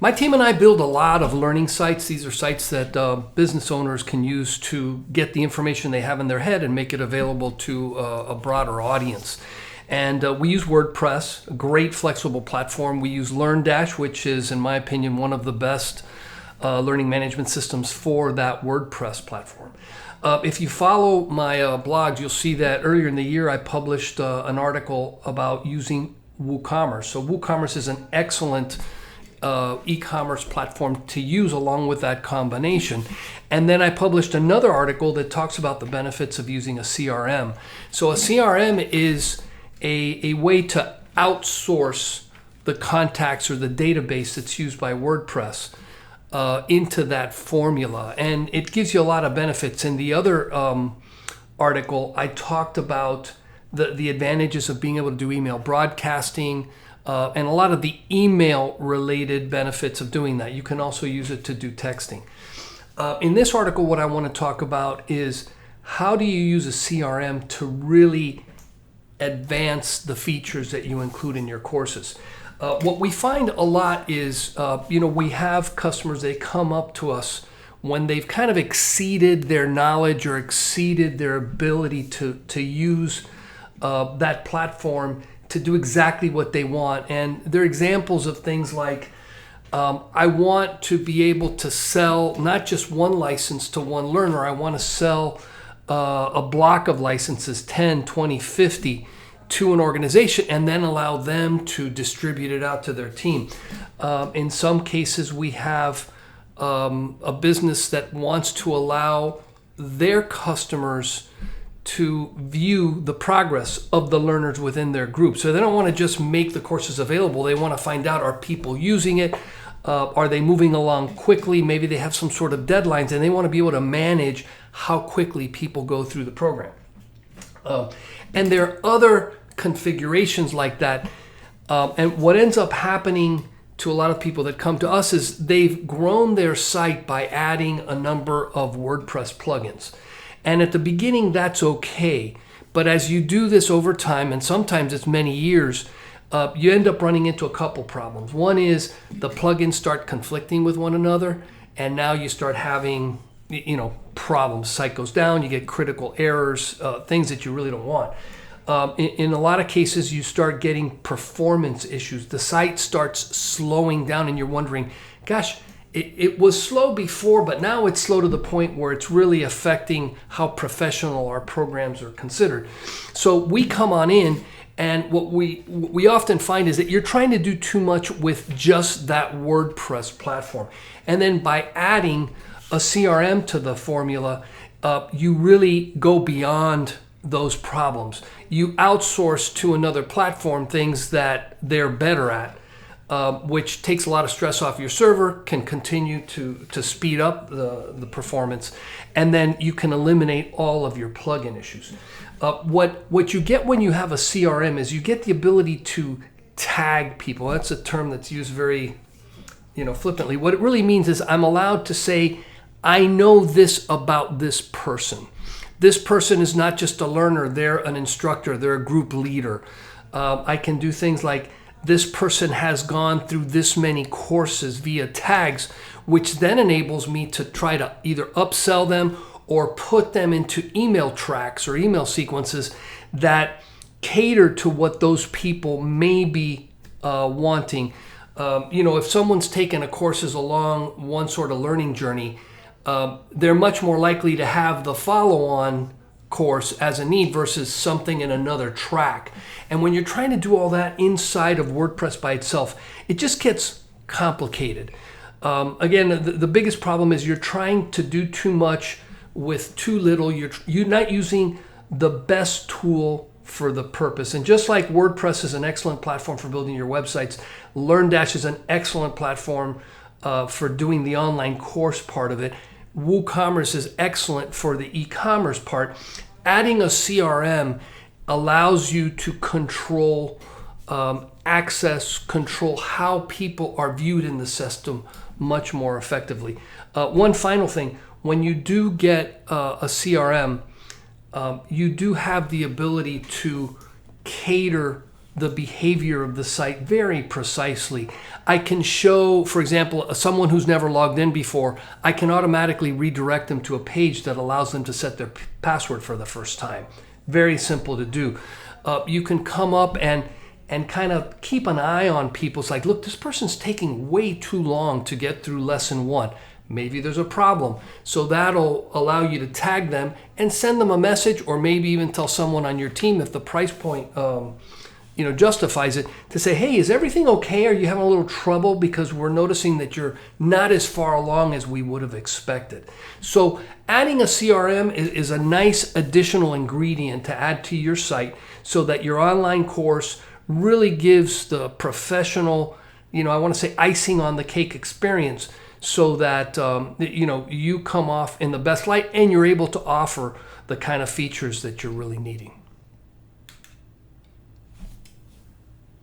My team and I build a lot of learning sites. These are sites that business owners can use to get the information they have in their head and make it available to a broader audience. And we use WordPress, a great flexible platform. We use LearnDash, which is, in my opinion, one of the best learning management systems for that WordPress platform. If you follow my blogs, you'll see that earlier in the year I published an article about using WooCommerce. So WooCommerce is an excellent e-commerce platform to use along with that combination. And then I published another article that talks about the benefits of using a CRM. So a CRM is a way to outsource the contacts or the database that's used by WordPress into that formula, and it gives you a lot of benefits. In the other article, I talked about the advantages of being able to do email broadcasting and a lot of the email related benefits of doing that. You can also use it to do texting. In this article, what I want to talk about is how do you use a CRM to really advance the features that you include in your courses. What we find a lot is, we have customers, they come up to us when they've kind of exceeded their knowledge or exceeded their ability to use that platform to do exactly what they want. And they're examples of things like, I want to be able to sell not just one license to one learner, I want to sell a block of licenses, 10, 20, 50, to an organization and then allow them to distribute it out to their team. In some cases, we have a business that wants to allow their customers to view the progress of the learners within their group. So they don't want to just make the courses available. They want to find out, are people using it? Are they moving along quickly? Maybe they have some sort of deadlines and they want to be able to manage how quickly people go through the program. And there are other configurations like that. And what ends up happening to a lot of people that come to us is they've grown their site by adding a number of WordPress plugins. And at the beginning, that's okay. But as you do this over time, and sometimes it's many years, you end up running into a couple problems. One is the plugins start conflicting with one another, and now you start having problems. Site goes down, you get critical errors, things that you really don't want. In a lot of cases, you start getting performance issues. The site starts slowing down and you're wondering, gosh, it was slow before, but now it's slow to the point where it's really affecting how professional our programs are considered. So we come on in, and what we often find is that you're trying to do too much with just that WordPress platform. And then by adding a CRM to the formula, you really go beyond those problems. You outsource to another platform things that they're better at, which takes a lot of stress off your server, can continue to speed up the performance, and then you can eliminate all of your plugin issues. What you get when you have a CRM is you get the ability to tag people. That's a term that's used very flippantly. What it really means is I'm allowed to say, I know this about this person. This person is not just a learner, they're an instructor, they're a group leader. I can do things like, this person has gone through this many courses via tags, which then enables me to try to either upsell them or put them into email tracks or email sequences that cater to what those people may be wanting. If someone's taken a courses along one sort of learning journey, they're much more likely to have the follow-on course as a need versus something in another track. And when you're trying to do all that inside of WordPress by itself, it just gets complicated. Again, the biggest problem is you're trying to do too much with too little. You're not using the best tool for the purpose. And just like WordPress is an excellent platform for building your websites, LearnDash is an excellent platform for doing the online course part of it. WooCommerce is excellent for the e-commerce part. Adding a CRM allows you to control access, control how people are viewed in the system much more effectively. One final thing, when you do get a CRM, you do have the ability to cater the behavior of the site very precisely. I can show, for example, someone who's never logged in before, I can automatically redirect them to a page that allows them to set their password for the first time. Very simple to do. You can come up and kind of keep an eye on people. It's like, look, this person's taking way too long to get through lesson 1. Maybe there's a problem. So that'll allow you to tag them and send them a message, or maybe even tell someone on your team, if the price point justifies it, to say, hey, is everything okay? Are you having a little trouble? Because we're noticing that you're not as far along as we would have expected. So adding a CRM is a nice additional ingredient to add to your site, so that your online course really gives the professional, I want to say icing on the cake experience, so that you come off in the best light and you're able to offer the kind of features that you're really needing.